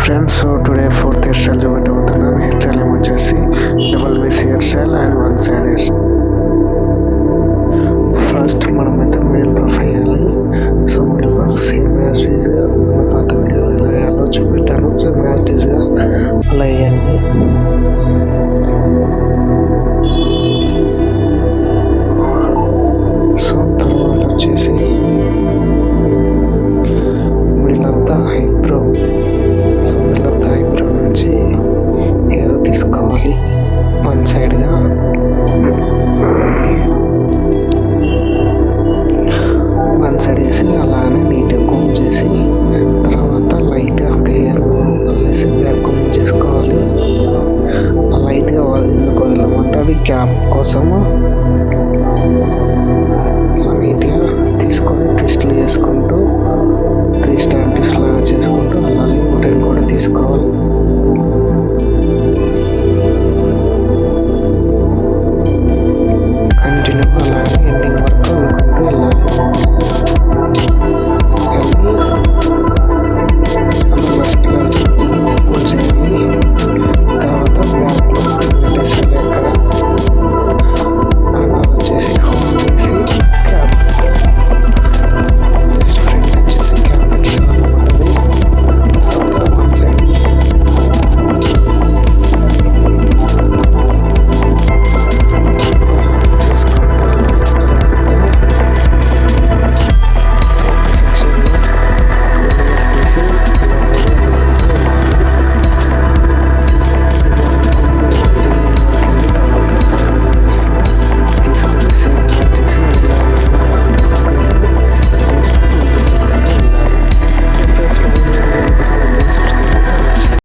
Friends, so today fourth hair style చూపెట్టబోతున్నాను. Hair style వచ్చేసి double base hair style and one side hair style. First మనం అయితే middle puff వేయాలి. So middle puff same as గా మన పాత video ఎలా వేయాలో చూపెట్టాను. సేమ్ యాజ్ గా అలా వేయండి. సో తర్వాత వచ్చేసి మిడిల్ ఆఫ్ ద ఐబ్రో, నుంచి ఏదో తీసుకోవాలి వన్ సైడ్గా. వన్ సైడ్ వేసి అలానే నీట్గా కోమ్ చేసి తర్వాత లైట్గా హెయిర్ వేసి కోమ్ చేసుకోవాలి. లైట్గా ఎందుకు వదలమంటే అది క్యాప్ కోసము నీట్గా తీసుకొని ట్విస్ట్లు చేసుకుంటూ 3 స్టార్ ట్విస్ట్ లాగా చేసుకుంటూ అలాగే ఉటైన్ కూడా తీసుకోవాలి.